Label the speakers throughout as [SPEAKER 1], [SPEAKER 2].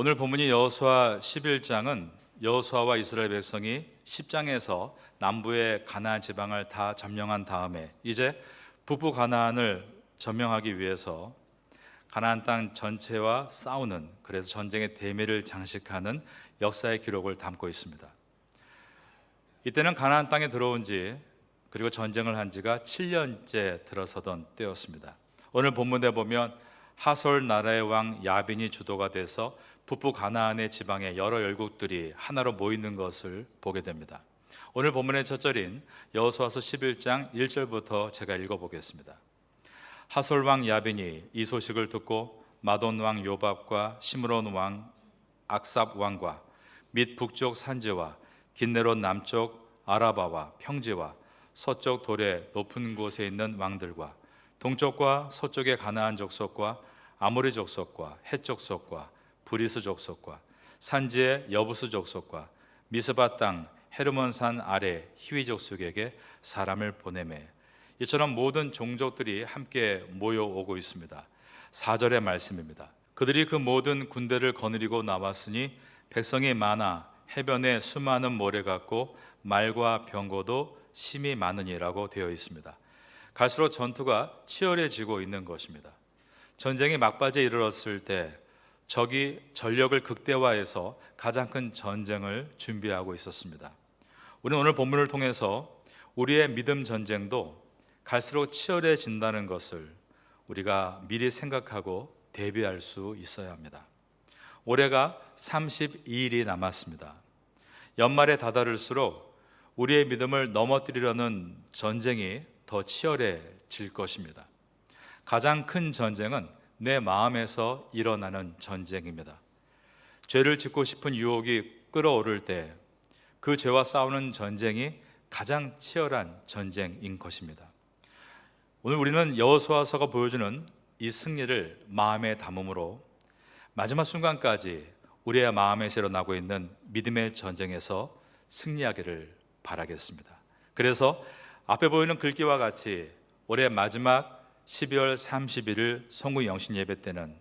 [SPEAKER 1] 오늘 본문이 여호수아 11장은 여호수아와 이스라엘 백성이 10장에서 남부의 가나안 지방을 다 점령한 다음에 이제 북부 가나안을 점령하기 위해서 가나안 땅 전체와 싸우는, 그래서 전쟁의 대미를 장식하는 역사의 기록을 담고 있습니다. 이때는 가나안 땅에 들어온 지 그리고 전쟁을 한 지가 7년째 들어서던 때였습니다. 오늘 본문에 보면 하솔 나라의 왕 야빈이 주도가 돼서 북부 가나안의 지방의 여러 열국들이 하나로 모이는 것을 보게 됩니다. 오늘 본문의 첫 절인 여호수아서 11장 1절부터 제가 읽어보겠습니다. 하솔 왕 야빈이 이 소식을 듣고 마돈 왕 요밥과 시므론 왕 악삽 왕과 및 북쪽 산지와 긴네롯 남쪽 아라바와 평지와 서쪽 돌의 높은 곳에 있는 왕들과 동쪽과 서쪽의 가나안 족속과 아모리 족속과 헷 족속과 브리스 족속과 산지의 여부스 족속과 미스바 땅 헤르몬산 아래 히위 족속에게 사람을 보내매 이처럼 모든 종족들이 함께 모여오고 있습니다. 4절의 말씀입니다. 그들이 그 모든 군대를 거느리고 나왔으니 백성이 많아 해변에 수많은 모래 같고 말과 병거도 심이 많으니라고 되어 있습니다. 갈수록 전투가 치열해지고 있는 것입니다. 전쟁이 막바지에 이르렀을 때 적이 전력을 극대화해서 가장 큰 전쟁을 준비하고 있었습니다. 우리는 오늘 본문을 통해서 우리의 믿음 전쟁도 갈수록 치열해진다는 것을 우리가 미리 생각하고 대비할 수 있어야 합니다. 올해가 32일이 남았습니다. 연말에 다다를수록 우리의 믿음을 넘어뜨리려는 전쟁이 더 치열해질 것입니다. 가장 큰 전쟁은 내 마음에서 일어나는 전쟁입니다. 죄를 짓고 싶은 유혹이 끌어오를 때 그 죄와 싸우는 전쟁이 가장 치열한 전쟁인 것입니다. 오늘 우리는 여호수아서가 보여주는 이 승리를 마음에 담음으로 마지막 순간까지 우리의 마음에서 일어나고 있는 믿음의 전쟁에서 승리하기를 바라겠습니다. 그래서 앞에 보이는 글귀와 같이 올해 마지막 12월 31일 성구 영신 예배 때는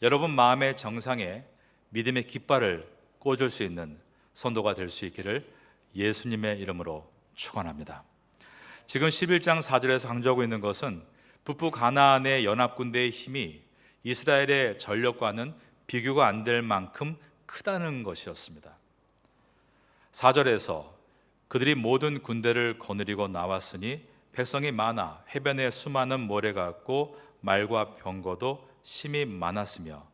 [SPEAKER 1] 여러분 마음의 정상에 믿음의 깃발을 꽂을 수 있는 선도가 될 수 있기를 예수님의 이름으로 축원합니다. 지금 11장 4절에서 강조하고 있는 것은 북부 가나안의 연합군대의 힘이 이스라엘의 전력과는 비교가 안 될 만큼 크다는 것이었습니다. 4절에서 그들이 모든 군대를 거느리고 나왔으니 백성이 많아 해변에 수많은 모래 같고 말과 병거도 심이 많았으며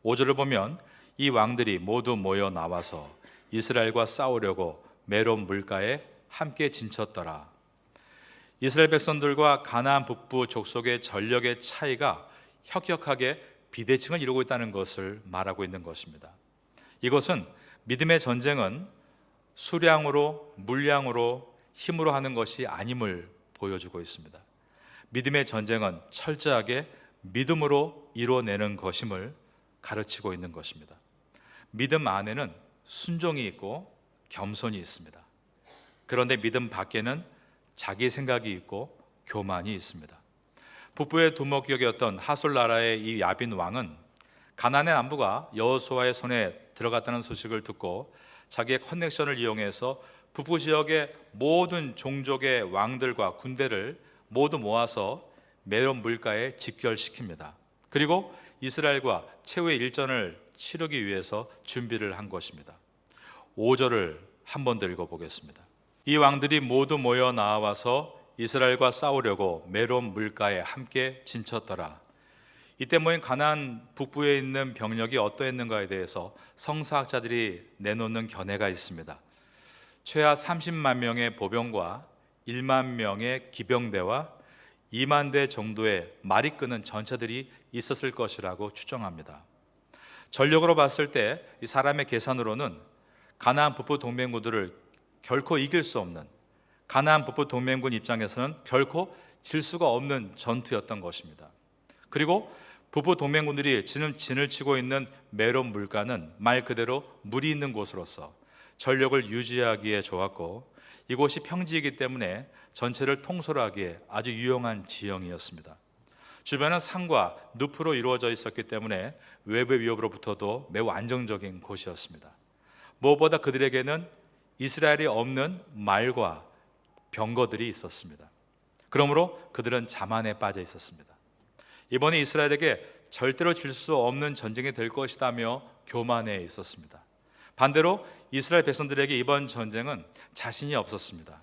[SPEAKER 1] 5절을 보면 이 왕들이 모두 모여 나와서 이스라엘과 싸우려고 메론 물가에 함께 진쳤더라. 이스라엘 백성들과 가나안 북부 족속의 전력의 차이가 혁혁하게 비대칭을 이루고 있다는 것을 말하고 있는 것입니다. 이것은 믿음의 전쟁은 수량으로, 물량으로, 힘으로 하는 것이 아님을 보여주고 있습니다. 믿음의 전쟁은 철저하게 믿음으로 이루어내는 것임을 가르치고 있는 것입니다. 믿음 안에는 순종이 있고 겸손이 있습니다. 그런데 믿음 밖에는 자기 생각이 있고 교만이 있습니다. 북부의 두목격이었던 하솔 나라의 이 야빈 왕은 가나안의 남부가 여호수아의 손에 들어갔다는 소식을 듣고 자기의 커넥션을 이용해서 북부 지역의 모든 종족의 왕들과 군대를 모두 모아서 메론 물가에 집결시킵니다. 그리고 이스라엘과 최후의 일전을 치르기 위해서 준비를 한 것입니다. 5절을 한 번 더 읽어보겠습니다. 이 왕들이 모두 모여 나와서 이스라엘과 싸우려고 메론 물가에 함께 진쳤더라. 이때 모인 가나안 북부에 있는 병력이 어떠했는가에 대해서 성사학자들이 내놓는 견해가 있습니다. 최하 30만 명의 보병과 1만 명의 기병대와 2만 대 정도의 말이 끄는 전차들이 있었을 것이라고 추정합니다. 전력으로 봤을 때 이 사람의 계산으로는 가나안 북부 동맹군들을 결코 이길 수 없는, 가나안 북부 동맹군 입장에서는 결코 질 수가 없는 전투였던 것입니다. 그리고 북부 동맹군들이 진을 치고 있는 메론 물가는 말 그대로 물이 있는 곳으로서 전력을 유지하기에 좋았고 이곳이 평지이기 때문에 전체를 통솔하기에 아주 유용한 지형이었습니다. 주변은 산과 늪으로 이루어져 있었기 때문에 외부의 위협으로부터도 매우 안정적인 곳이었습니다. 무엇보다 그들에게는 이스라엘이 없는 말과 병거들이 있었습니다. 그러므로 그들은 자만에 빠져 있었습니다. 이번에 이스라엘에게 절대로 질 수 없는 전쟁이 될 것이다며 교만해 있었습니다. 반대로 이스라엘 백성들에게 이번 전쟁은 자신이 없었습니다.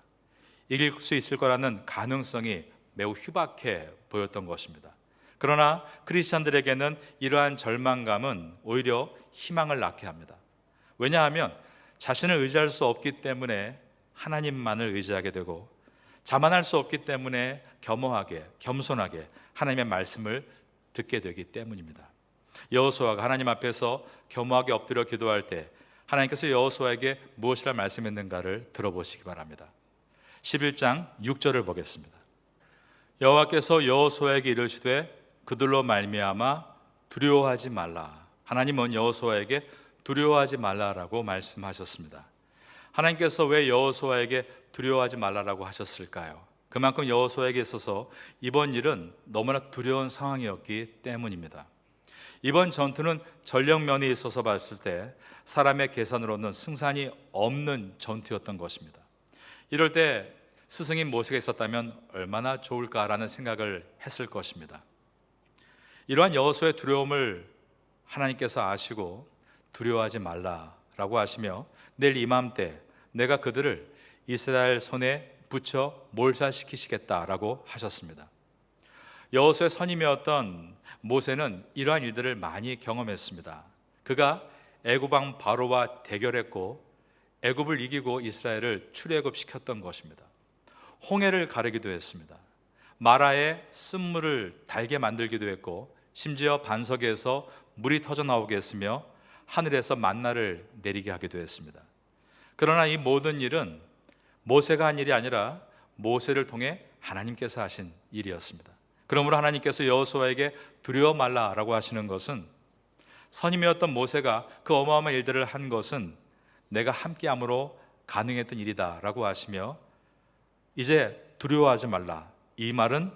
[SPEAKER 1] 이길 수 있을 거라는 가능성이 매우 희박해 보였던 것입니다. 그러나 크리스찬들에게는 이러한 절망감은 오히려 희망을 낳게 합니다. 왜냐하면 자신을 의지할 수 없기 때문에 하나님만을 의지하게 되고, 자만할 수 없기 때문에 겸허하게, 겸손하게 하나님의 말씀을 듣게 되기 때문입니다. 여호수아가 하나님 앞에서 겸허하게 엎드려 기도할 때 하나님께서 여호수아에게 무엇이라 말씀했는가를 들어보시기 바랍니다. 11장 6절을 보겠습니다. 여호와께서 여호수아에게 이르시되 그들로 말미암아 두려워하지 말라. 하나님은 여호수아에게 두려워하지 말라라고 말씀하셨습니다. 하나님께서 왜 여호수아에게 두려워하지 말라라고 하셨을까요? 그만큼 여호수아에게 있어서 이번 일은 너무나 두려운 상황이었기 때문입니다. 이번 전투는 전력면에 있어서 봤을 때 사람의 계산으로는 승산이 없는 전투였던 것입니다. 이럴 때 스승인 모세가 있었다면 얼마나 좋을까라는 생각을 했을 것입니다. 이러한 여호수아의 두려움을 하나님께서 아시고 두려워하지 말라라고 하시며 내일 이맘때 내가 그들을 이스라엘 손에 붙여 몰살시키시겠다라고 하셨습니다. 여호수아의 선임이었던 모세는 이러한 일들을 많이 경험했습니다. 그가 애굽 왕 바로와 대결했고 애굽을 이기고 이스라엘을 출애굽시켰던 것입니다. 홍해를 가르기도 했습니다. 마라에 쓴물을 달게 만들기도 했고 심지어 반석에서 물이 터져 나오게 했으며 하늘에서 만나를 내리게 하기도 했습니다. 그러나 이 모든 일은 모세가 한 일이 아니라 모세를 통해 하나님께서 하신 일이었습니다. 그러므로 하나님께서 여호수아에게 두려워 말라라고 하시는 것은 선임이었던 모세가 그 어마어마한 일들을 한 것은 내가 함께함으로 가능했던 일이다라고 하시며 이제 두려워하지 말라. 이 말은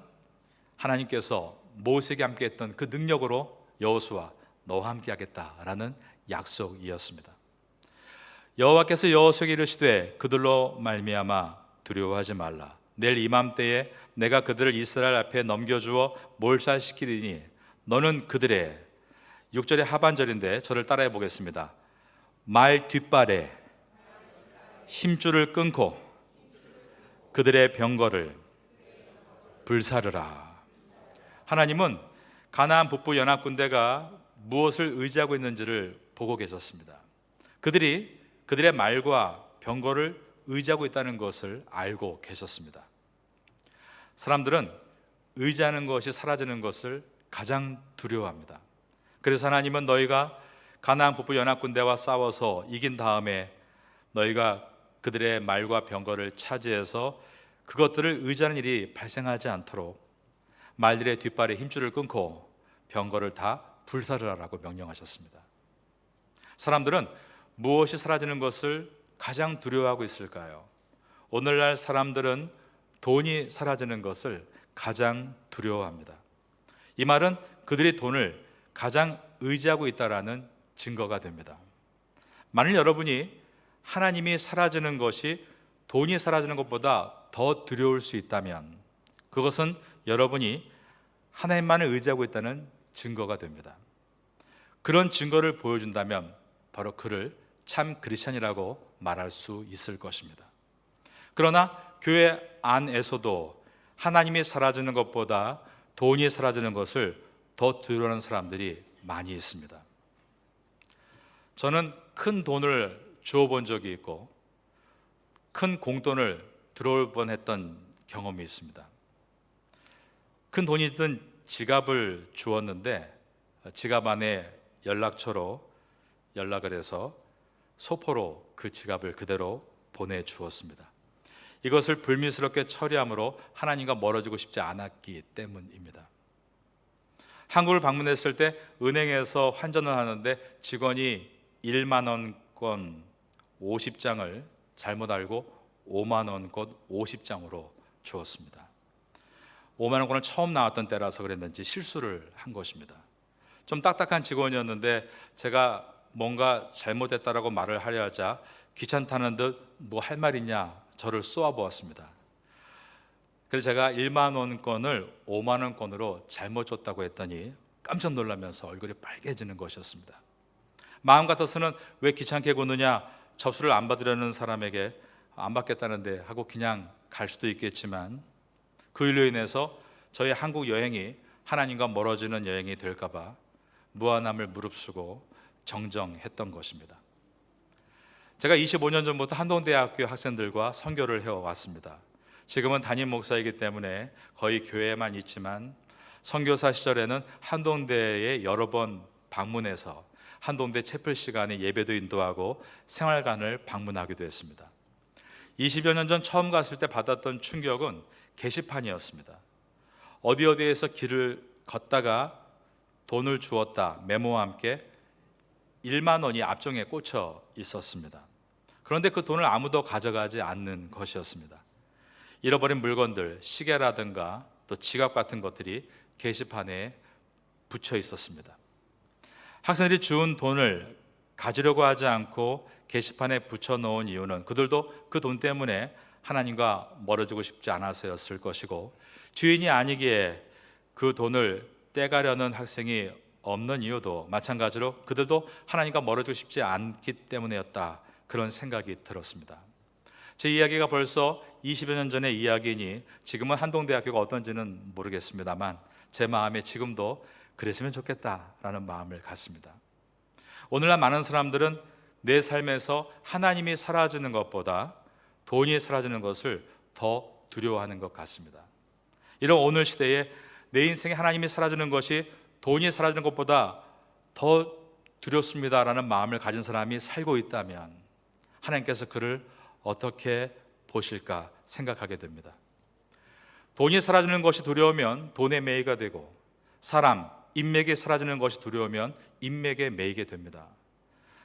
[SPEAKER 1] 하나님께서 모세에게 함께했던 그 능력으로 여호수아 너와 함께하겠다라는 약속이었습니다. 여호와께서 여호수아에게 이르시되 그들로 말미암아 두려워하지 말라. 내일 이맘때에 내가 그들을 이스라엘 앞에 넘겨주어 몰살시키리니 너는 그들의 6절의 하반절인데 저를 따라해 보겠습니다. 말 뒷발에 힘줄을 끊고 그들의 병거를 불사르라. 하나님은 가나안 북부 연합군대가 무엇을 의지하고 있는지를 보고 계셨습니다. 그들이 그들의 말과 병거를 의지하고 있다는 것을 알고 계셨습니다. 사람들은 의지하는 것이 사라지는 것을 가장 두려워합니다. 그래서 하나님은 너희가 가나안 북부 연합군대와 싸워서 이긴 다음에 너희가 그들의 말과 병거를 차지해서 그것들을 의지하는 일이 발생하지 않도록 말들의 뒷발에 힘줄을 끊고 병거를 다 불사르라라고 명령하셨습니다. 사람들은 무엇이 사라지는 것을 가장 두려워하고 있을까요? 오늘날 사람들은 돈이 사라지는 것을 가장 두려워합니다. 이 말은 그들이 돈을 가장 의지하고 있다라는 증거가 됩니다. 만일 여러분이 하나님이 사라지는 것이 돈이 사라지는 것보다 더 두려울 수 있다면 그것은 여러분이 하나님만을 의지하고 있다는 증거가 됩니다. 그런 증거를 보여준다면 바로 그를 참 크리스찬이라고 말할 수 있을 것입니다. 그러나 교회 안에서도 하나님이 사라지는 것보다 돈이 사라지는 것을 더 두려워하는 사람들이 많이 있습니다. 저는 큰 돈을 주어본 적이 있고 큰 공돈을 들어올 뻔했던 경험이 있습니다. 큰 돈이 든 지갑을 주었는데 지갑 안에 연락처로 연락을 해서 소포로 그 지갑을 그대로 보내주었습니다. 이것을 불미스럽게 처리함으로 하나님과 멀어지고 싶지 않았기 때문입니다. 한국을 방문했을 때 은행에서 환전을 하는데 직원이 1만 원권 50장을 잘못 알고 5만 원권 50장으로 주었습니다. 5만 원권을 처음 나왔던 때라서 그랬는지 실수를 한 것입니다. 좀 딱딱한 직원이었는데 제가 뭔가 잘못했다라고 말을 하려 하자 귀찮다는 듯 뭐 할 말 있냐 저를 쏘아보았습니다. 그래서 제가 1만 원권을 5만 원권으로 잘못 줬다고 했더니 깜짝 놀라면서 얼굴이 빨개지는 것이었습니다. 마음 같아서는 왜 귀찮게 구느냐, 접수를 안 받으려는 사람에게 안 받겠다는데 하고 그냥 갈 수도 있겠지만, 그 일로 인해서 저희 한국 여행이 하나님과 멀어지는 여행이 될까 봐 무안함을 무릅쓰고 정정했던 것입니다. 제가 25년 전부터 한동대학교 학생들과 선교를 해왔습니다. 지금은 담임 목사이기 때문에 거의 교회에만 있지만 선교사 시절에는 한동대에 여러 번 방문해서 한동대 채플 시간에 예배도 인도하고 생활관을 방문하기도 했습니다. 20여 년 전 처음 갔을 때 받았던 충격은 게시판이었습니다. 어디에서 길을 걷다가 돈을 주었다 메모와 함께 1만 원이 앞쪽에 꽂혀 있었습니다. 그런데 그 돈을 아무도 가져가지 않는 것이었습니다. 잃어버린 물건들, 시계라든가 또 지갑 같은 것들이 게시판에 붙여 있었습니다. 학생들이 주운 돈을 가지려고 하지 않고 게시판에 붙여 놓은 이유는 그들도 그 돈 때문에 하나님과 멀어지고 싶지 않아서였을 것이고, 주인이 아니기에 그 돈을 떼가려는 학생이 없는 이유도 마찬가지로 그들도 하나님과 멀어지고 싶지 않기 때문이었다, 그런 생각이 들었습니다. 제 이야기가 벌써 20여 년 전의 이야기니 지금은 한동대학교가 어떤지는 모르겠습니다만 제 마음에 지금도 그랬으면 좋겠다라는 마음을 갖습니다. 오늘날 많은 사람들은 내 삶에서 하나님이 사라지는 것보다 돈이 사라지는 것을 더 두려워하는 것 같습니다. 이런 오늘 시대에 내 인생에 하나님이 사라지는 것이 돈이 사라지는 것보다 더 두렵습니다라는 마음을 가진 사람이 살고 있다면 하나님께서 그를 어떻게 보실까 생각하게 됩니다. 돈이 사라지는 것이 두려우면 돈에 매이가 되고, 사람, 인맥이 사라지는 것이 두려우면 인맥에 매이게 됩니다.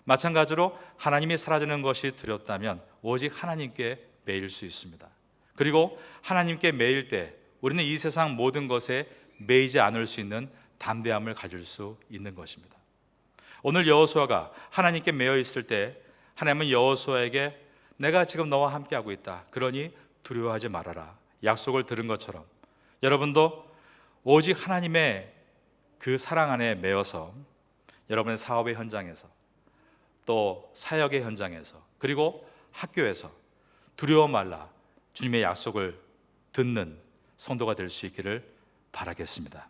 [SPEAKER 1] 마찬가지로 하나님이 사라지는 것이 두렵다면 오직 하나님께 매일 수 있습니다. 그리고 하나님께 매일 때 우리는 이 세상 모든 것에 매이지 않을 수 있는 담대함을 가질 수 있는 것입니다. 오늘 여호수아가 하나님께 매여 있을 때 하나님은 여호수아에게 내가 지금 너와 함께하고 있다, 그러니 두려워하지 말아라 약속을 들은 것처럼 여러분도 오직 하나님의 그 사랑 안에 매여서 여러분의 사업의 현장에서 또 사역의 현장에서 그리고 학교에서 두려워 말라 주님의 약속을 듣는 성도가 될 수 있기를 바라겠습니다.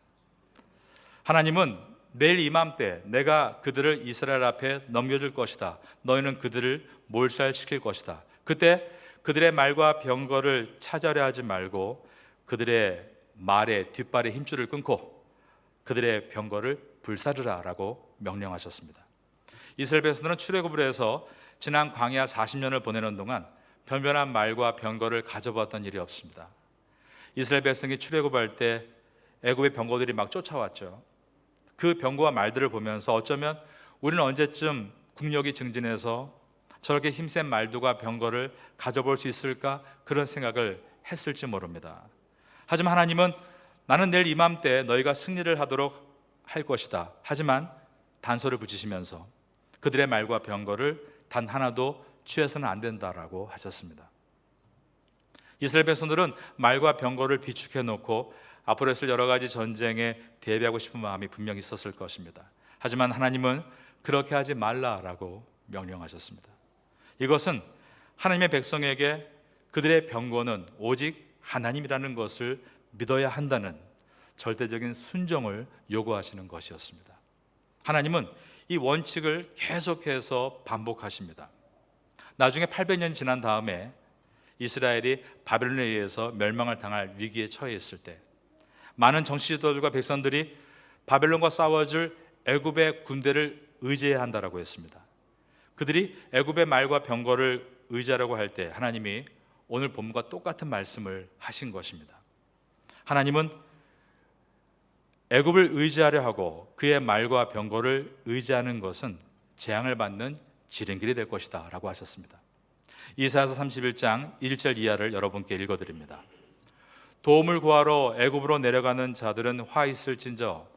[SPEAKER 1] 하나님은 내일 이맘때 내가 그들을 이스라엘 앞에 넘겨줄 것이다, 너희는 그들을 몰살시킬 것이다. 그때 그들의 말과 병거를 찾아려 하지 말고 그들의 말에 뒷발에 힘줄을 끊고 그들의 병거를 불사르라 라고 명령하셨습니다. 이스라엘 백성들은 출애굽을 해서 지난 광야 40년을 보내는 동안 변변한 말과 병거를 가져봤던 일이 없습니다. 이스라엘 백성이 출애굽할 때 애굽의 병거들이 막 쫓아왔죠. 그 병거와 말들을 보면서 어쩌면 우리는 언제쯤 국력이 증진해서 저렇게 힘센 말들과 병거를 가져볼 수 있을까, 그런 생각을 했을지 모릅니다. 하지만 하나님은 나는 내일 이맘때 너희가 승리를 하도록 할 것이다, 하지만 단서를 붙이시면서 그들의 말과 병거를 단 하나도 취해서는 안 된다라고 하셨습니다. 이스라엘 백성들은 말과 병거를 비축해 놓고 앞으로 있을 여러 가지 전쟁에 대비하고 싶은 마음이 분명히 있었을 것입니다. 하지만 하나님은 그렇게 하지 말라라고 명령하셨습니다. 이것은 하나님의 백성에게 그들의 병거는 오직 하나님이라는 것을 믿어야 한다는 절대적인 순종을 요구하시는 것이었습니다. 하나님은 이 원칙을 계속해서 반복하십니다. 나중에 800년이 지난 다음에 이스라엘이 바벨론에 의해서 멸망을 당할 위기에 처해 있을 때 많은 정치 지도자들과 백성들이 바벨론과 싸워줄 애굽의 군대를 의지해야 한다라고 했습니다. 그들이 애굽의 말과 병거를 의지하라고 할 때 하나님이 오늘 본문과 똑같은 말씀을 하신 것입니다. 하나님은 애굽을 의지하려 하고 그의 말과 병거를 의지하는 것은 재앙을 받는 지름길이 될 것이다 라고 하셨습니다. 이사야서 31장 1절 이하를 여러분께 읽어드립니다. 도움을 구하러 애굽으로 내려가는 자들은 화 있을진저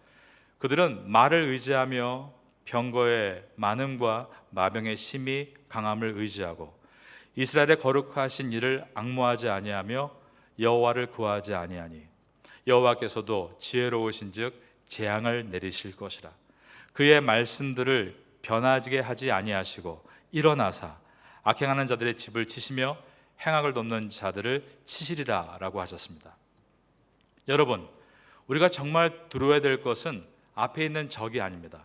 [SPEAKER 1] 그들은 말을 의지하며 병거의 많음과 마병의 심히 강함을 의지하고 이스라엘의 거룩하신 이를 앙모하지 아니하며 여호와를 구하지 아니하니 여호와께서도 지혜로우신즉 재앙을 내리실 것이라. 그의 말씀들을 변하게 하지 아니하시고 일어나사 악행하는 자들의 집을 치시며 행악을 돕는 자들을 치시리라 라고 하셨습니다. 여러분, 우리가 정말 두려워야 될 것은 앞에 있는 적이 아닙니다.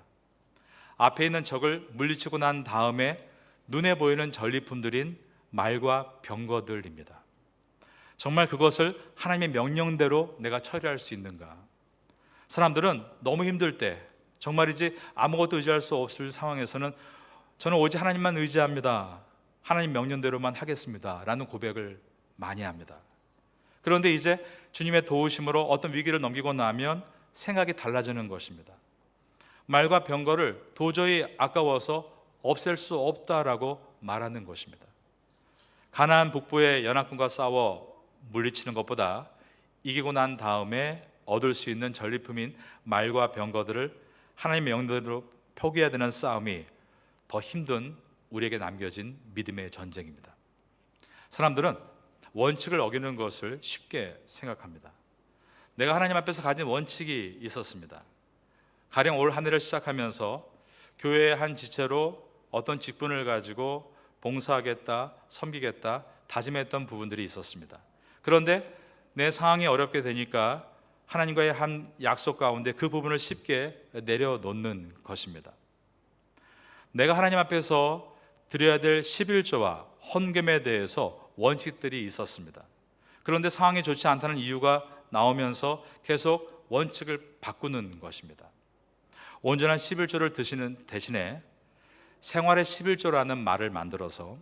[SPEAKER 1] 앞에 있는 적을 물리치고 난 다음에 눈에 보이는 전리품들인 말과 병거들입니다. 정말 그것을 하나님의 명령대로 내가 처리할 수 있는가? 사람들은 너무 힘들 때, 정말이지 아무것도 의지할 수 없을 상황에서는 저는 오직 하나님만 의지합니다, 하나님 명령대로만 하겠습니다 라는 고백을 많이 합니다. 그런데 이제 주님의 도우심으로 어떤 위기를 넘기고 나면 생각이 달라지는 것입니다. 말과 병거를 도저히 아까워서 없앨 수 없다라고 말하는 것입니다. 가나안 북부의 연합군과 싸워 물리치는 것보다 이기고 난 다음에 얻을 수 있는 전리품인 말과 병거들을 하나님의 명령대로 포기해야 되는 싸움이 더 힘든 우리에게 남겨진 믿음의 전쟁입니다. 사람들은 원칙을 어기는 것을 쉽게 생각합니다. 내가 하나님 앞에서 가진 원칙이 있었습니다. 가령 올 한 해를 시작하면서 교회의 한 지체로 어떤 직분을 가지고 봉사하겠다, 섬기겠다 다짐했던 부분들이 있었습니다. 그런데 내 상황이 어렵게 되니까 하나님과의 한 약속 가운데 그 부분을 쉽게 내려놓는 것입니다. 내가 하나님 앞에서 드려야 될 11조와 헌금에 대해서 원칙들이 있었습니다. 그런데 상황이 좋지 않다는 이유가 나오면서 계속 원칙을 바꾸는 것입니다. 온전한 11조를 드시는 대신에 생활의 11조라는 말을 만들어서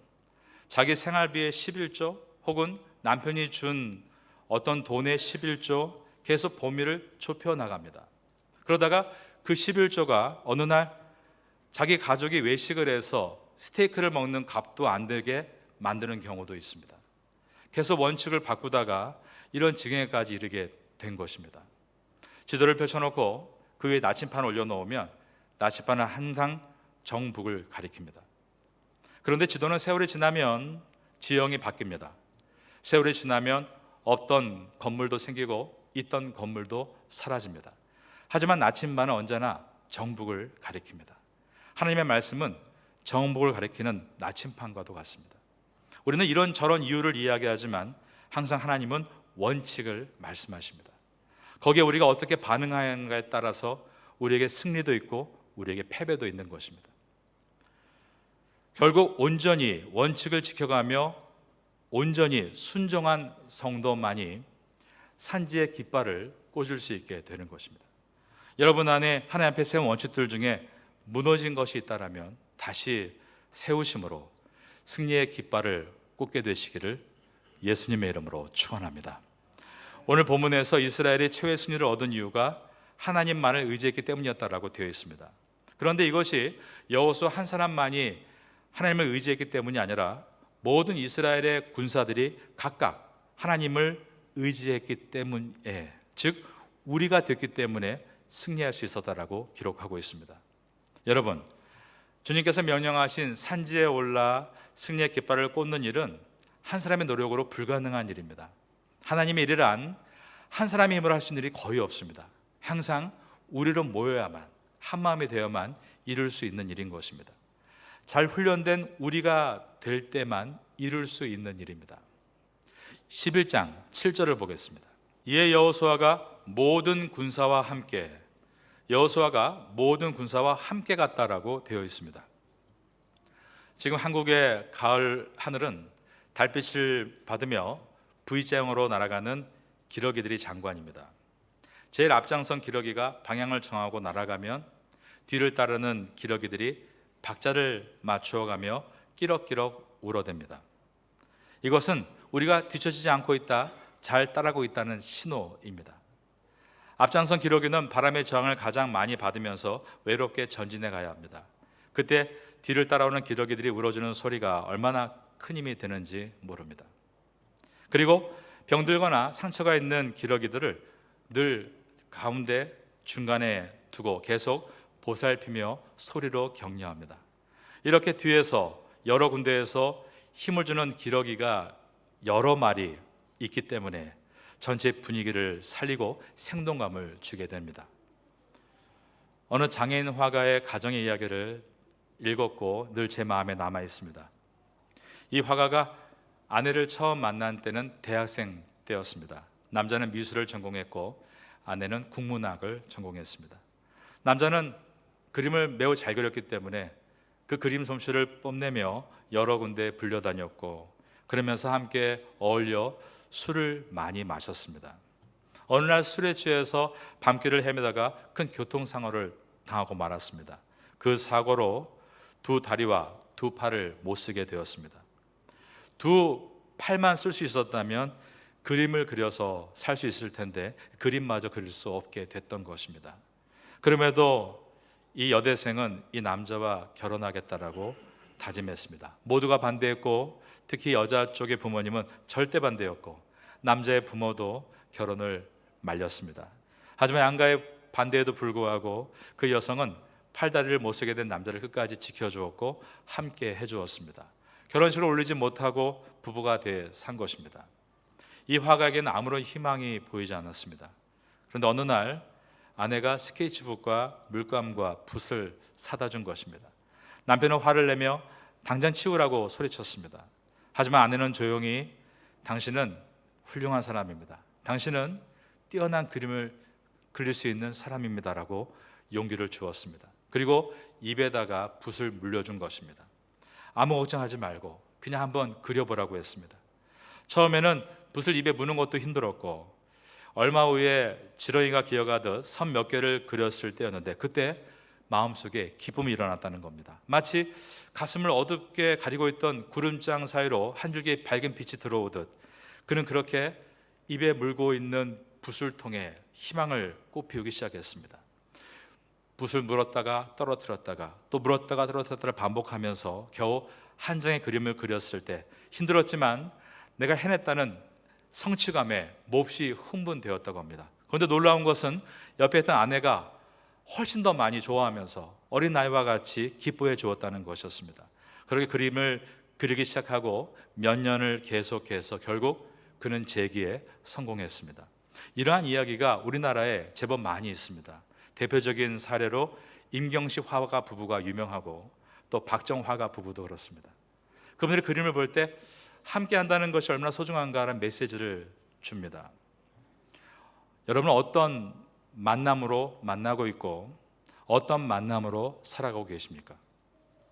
[SPEAKER 1] 자기 생활비의 11조 혹은 남편이 준 어떤 돈의 11조 계속 범위를 좁혀 나갑니다. 그러다가 그 11조가 어느 날 자기 가족이 외식을 해서 스테이크를 먹는 값도 안 되게 만드는 경우도 있습니다. 계속 원칙을 바꾸다가 이런 지경에까지 이르게 된 것입니다. 지도를 펼쳐놓고 그 위에 나침판을 올려놓으면 나침판은 항상 정북을 가리킵니다. 그런데 지도는 세월이 지나면 지형이 바뀝니다. 세월이 지나면 없던 건물도 생기고 있던 건물도 사라집니다. 하지만 나침반은 언제나 정북을 가리킵니다. 하나님의 말씀은 정북을 가리키는 나침판과도 같습니다. 우리는 이런저런 이유를 이야기하지만 항상 하나님은 원칙을 말씀하십니다. 거기에 우리가 어떻게 반응하는가에 따라서 우리에게 승리도 있고 우리에게 패배도 있는 것입니다. 결국 온전히 원칙을 지켜가며 온전히 순종한 성도만이 산지의 깃발을 꽂을 수 있게 되는 것입니다. 여러분 안에 하나님 앞에 세운 원칙들 중에 무너진 것이 있다면 다시 세우심으로 승리의 깃발을 꽂게 되시기를 예수님의 이름으로 축원합니다. 오늘 본문에서 이스라엘이 최후의 승리를 얻은 이유가 하나님만을 의지했기 때문이었다라고 되어 있습니다. 그런데 이것이 여호수아 한 사람만이 하나님을 의지했기 때문이 아니라 모든 이스라엘의 군사들이 각각 하나님을 의지했기 때문에, 즉 우리가 됐기 때문에 승리할 수 있었다라고 기록하고 있습니다. 여러분, 주님께서 명령하신 산지에 올라 승리의 깃발을 꽂는 일은 한 사람의 노력으로 불가능한 일입니다. 하나님의 일이란 한 사람의 힘으로 할 수 있는 일이 거의 없습니다. 항상 우리로 모여야만, 한 마음이 되어야만 이룰 수 있는 일인 것입니다. 잘 훈련된 우리가 될 때만 이룰 수 있는 일입니다. 11장 7절을 보겠습니다. 이에 여호수아가 모든 군사와 함께 갔다라고 되어 있습니다. 지금 한국의 가을 하늘은 달빛을 받으며 V자형으로 날아가는 기러기들이 장관입니다. 제일 앞장선 기러기가 방향을 정하고 날아가면 뒤를 따르는 기러기들이 박자를 맞추어가며 끼럭끼럭 울어댑니다. 이것은 우리가 뒤처지지 않고 있다, 잘 따라가고 있다는 신호입니다. 앞장선 기러기는 바람의 저항을 가장 많이 받으면서 외롭게 전진해 가야 합니다. 그때 뒤를 따라오는 기러기들이 울어주는 소리가 얼마나 큰 힘이 되는지 모릅니다. 그리고 병들거나 상처가 있는 기러기들을 늘 가운데 중간에 두고 계속 보살피며 소리로 격려합니다. 이렇게 뒤에서 여러 군데에서 힘을 주는 기러기가 여러 마리 있기 때문에 전체 분위기를 살리고 생동감을 주게 됩니다. 어느 장애인 화가의 가정의 이야기를 읽었고 늘 제 마음에 남아 있습니다. 이 화가가 아내를 처음 만난 때는 대학생 때였습니다. 남자는 미술을 전공했고 아내는 국문학을 전공했습니다. 남자는 그림을 매우 잘 그렸기 때문에 그 그림 솜씨를 뽐내며 여러 군데 불려다녔고 그러면서 함께 어울려 술을 많이 마셨습니다. 어느 날 술에 취해서 밤길을 헤매다가 큰 교통사고를 당하고 말았습니다. 그 사고로 두 다리와 두 팔을 못 쓰게 되었습니다. 두 팔만 쓸 수 있었다면 그림을 그려서 살 수 있을 텐데 그림마저 그릴 수 없게 됐던 것입니다. 그럼에도 이 여대생은 이 남자와 결혼하겠다라고 다짐했습니다. 모두가 반대했고 특히 여자 쪽의 부모님은 절대 반대였고 남자의 부모도 결혼을 말렸습니다. 하지만 양가의 반대에도 불구하고 그 여성은 팔다리를 못 쓰게 된 남자를 끝까지 지켜주었고 함께 해주었습니다. 결혼식을 올리지 못하고 부부가 돼 산 것입니다. 이 화가에게는 아무런 희망이 보이지 않았습니다. 그런데 어느 날 아내가 스케치북과 물감과 붓을 사다 준 것입니다. 남편은 화를 내며 당장 치우라고 소리쳤습니다. 하지만 아내는 조용히 당신은 훌륭한 사람입니다. 당신은 뛰어난 그림을 그릴 수 있는 사람입니다라고 용기를 주었습니다. 그리고 입에다가 붓을 물려준 것입니다. 아무 걱정하지 말고 그냥 한번 그려보라고 했습니다. 처음에는 붓을 입에 무는 것도 힘들었고 얼마 후에 지렁이가 기어가듯 선 몇 개를 그렸을 때였는데 그때 마음속에 기쁨이 일어났다는 겁니다. 마치 가슴을 어둡게 가리고 있던 구름장 사이로 한 줄기 밝은 빛이 들어오듯 그는 그렇게 입에 물고 있는 붓을 통해 희망을 꽃피우기 시작했습니다. 붓을 물었다가 떨어뜨렸다가 또 물었다가 떨어뜨렸다를 반복하면서 겨우 한 장의 그림을 그렸을 때 힘들었지만 내가 해냈다는 성취감에 몹시 흥분되었다고 합니다. 그런데 놀라운 것은 옆에 있던 아내가 훨씬 더 많이 좋아하면서 어린 나이와 같이 기뻐해 주었다는 것이었습니다. 그렇게 그림을 그리기 시작하고 몇 년을 계속해서 결국 그는 재기에 성공했습니다. 이러한 이야기가 우리나라에 제법 많이 있습니다. 대표적인 사례로 임경식 화가 부부가 유명하고 또 박정 화가 부부도 그렇습니다. 그분들이 그림을 볼 때 함께 한다는 것이 얼마나 소중한가라는 메시지를 줍니다. 여러분은 어떤 만남으로 만나고 있고 어떤 만남으로 살아가고 계십니까?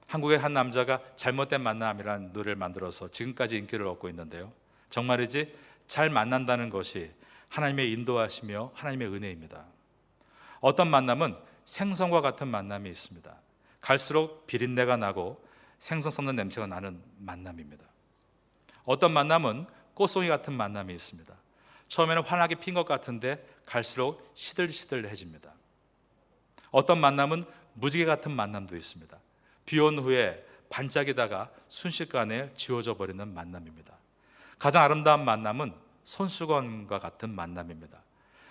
[SPEAKER 1] 한국의 한 남자가 잘못된 만남이라는 노래를 만들어서 지금까지 인기를 얻고 있는데요. 정말이지 잘 만난다는 것이 하나님의 인도하시며 하나님의 은혜입니다. 어떤 만남은 생선과 같은 만남이 있습니다. 갈수록 비린내가 나고 생선 썩는 냄새가 나는 만남입니다. 어떤 만남은 꽃송이 같은 만남이 있습니다. 처음에는 환하게 핀 것 같은데 갈수록 시들시들해집니다. 어떤 만남은 무지개 같은 만남도 있습니다. 비 온 후에 반짝이다가 순식간에 지워져 버리는 만남입니다. 가장 아름다운 만남은 손수건과 같은 만남입니다.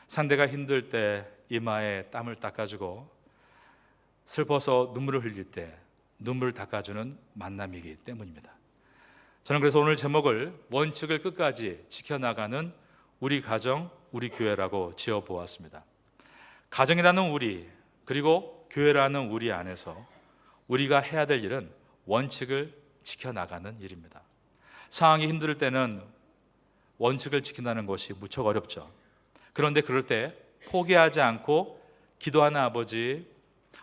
[SPEAKER 1] 상대가 힘들 때 이마에 땀을 닦아주고 슬퍼서 눈물을 흘릴 때 눈물을 닦아주는 만남이기 때문입니다. 저는 그래서 오늘 제목을 원칙을 끝까지 지켜나가는 우리 가정, 우리 교회라고 지어보았습니다. 가정이라는 우리, 그리고 교회라는 우리 안에서 우리가 해야 될 일은 원칙을 지켜나가는 일입니다. 상황이 힘들 때는 원칙을 지킨다는 것이 무척 어렵죠. 그런데 그럴 때 포기하지 않고 기도하는 아버지,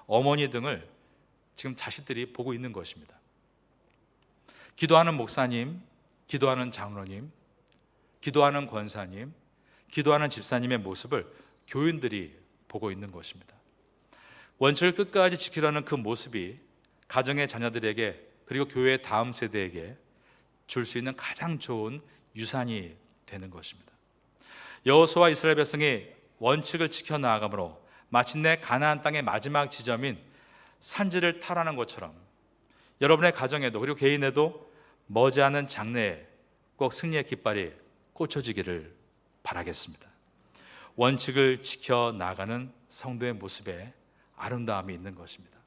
[SPEAKER 1] 어머니 등을 지금 자식들이 보고 있는 것입니다. 기도하는 목사님, 기도하는 장로님, 기도하는 권사님, 기도하는 집사님의 모습을 교인들이 보고 있는 것입니다. 원칙을 끝까지 지키려는 그 모습이 가정의 자녀들에게 그리고 교회의 다음 세대에게 줄 수 있는 가장 좋은 유산이 되는 것입니다. 여호수아와 이스라엘 백성이 원칙을 지켜나감으로 마침내 가나안 땅의 마지막 지점인 산지를 탈환한 것처럼 여러분의 가정에도 그리고 개인에도 머지않은 장래에 꼭 승리의 깃발이 꽂혀지기를 바라겠습니다. 원칙을 지켜나가는 성도의 모습에 아름다움이 있는 것입니다.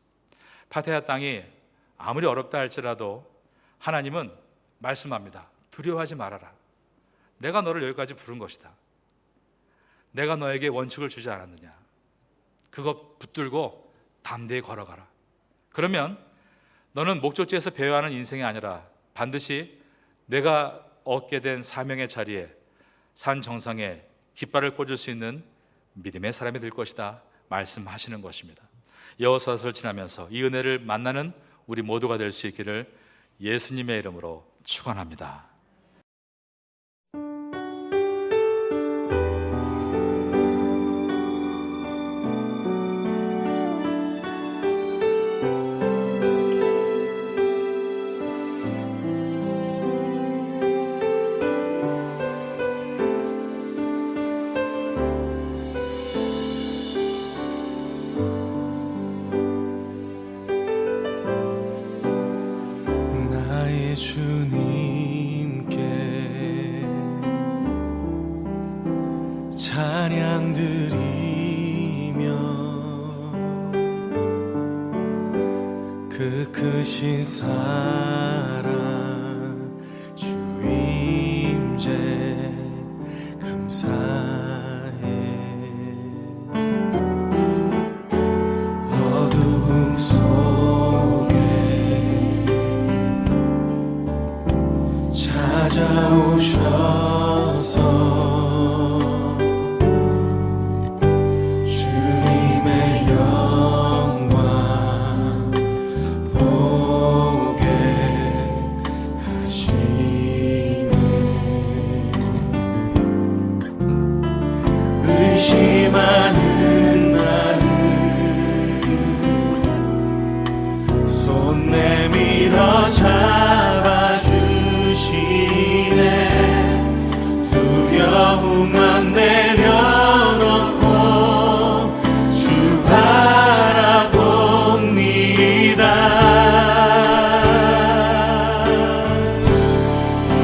[SPEAKER 1] 파테아 땅이 아무리 어렵다 할지라도 하나님은 말씀합니다. 두려워하지 말아라. 내가 너를 여기까지 부른 것이다. 내가 너에게 원칙을 주지 않았느냐. 그것 붙들고 담대히 걸어가라. 그러면 너는 목적지에서 배회하는 인생이 아니라 반드시 내가 얻게 된 사명의 자리에 산 정상에 깃발을 꽂을 수 있는 믿음의 사람이 될 것이다 말씀하시는 것입니다. 여호수아서를 지나면서 이 은혜를 만나는 우리 모두가 될 수 있기를 예수님의 이름으로 축원합니다.
[SPEAKER 2] 주님께 찬양 드리며 그 크신 사랑 주 임재 감사해. 어두움 속에 찾아오셔서 주님의 영광 보게 하시네. 의심하는 나를 손 내밀어 잡아주시네. 두려움만 내려놓고 주 바라봅니다.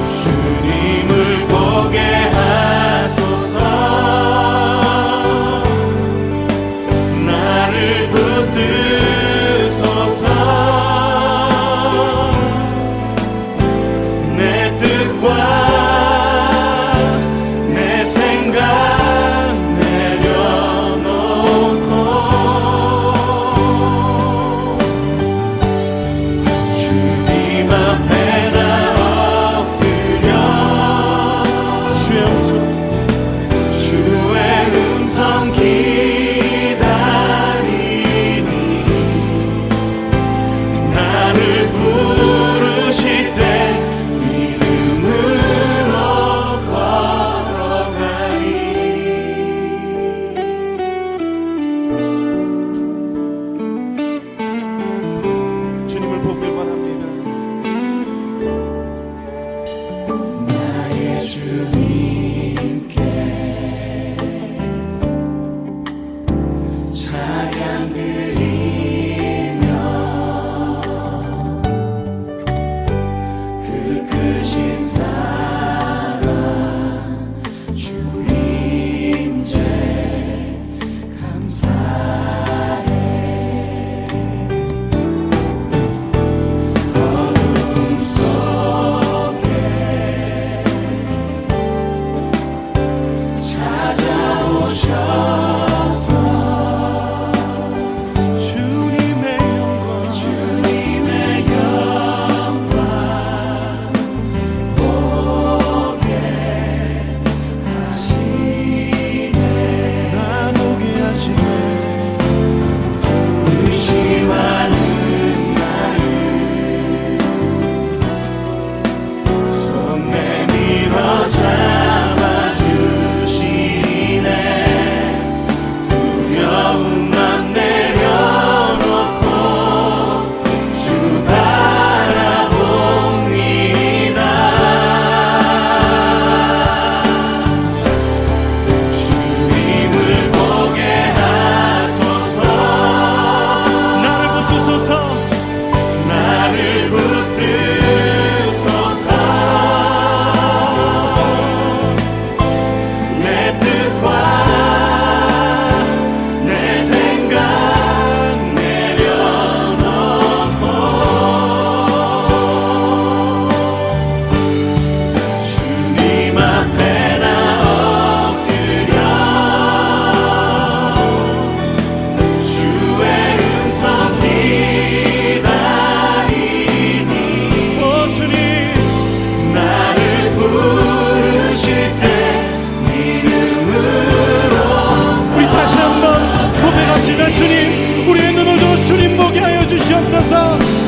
[SPEAKER 2] 주님을 보게 하소서. 나를 붙드소서. 내 뜻과 생각 내려놓고 주님 앞에 나 엎드려 주의 음성 기다리니 나를 부르실 때 찬양 드리며
[SPEAKER 3] 주시옵소서.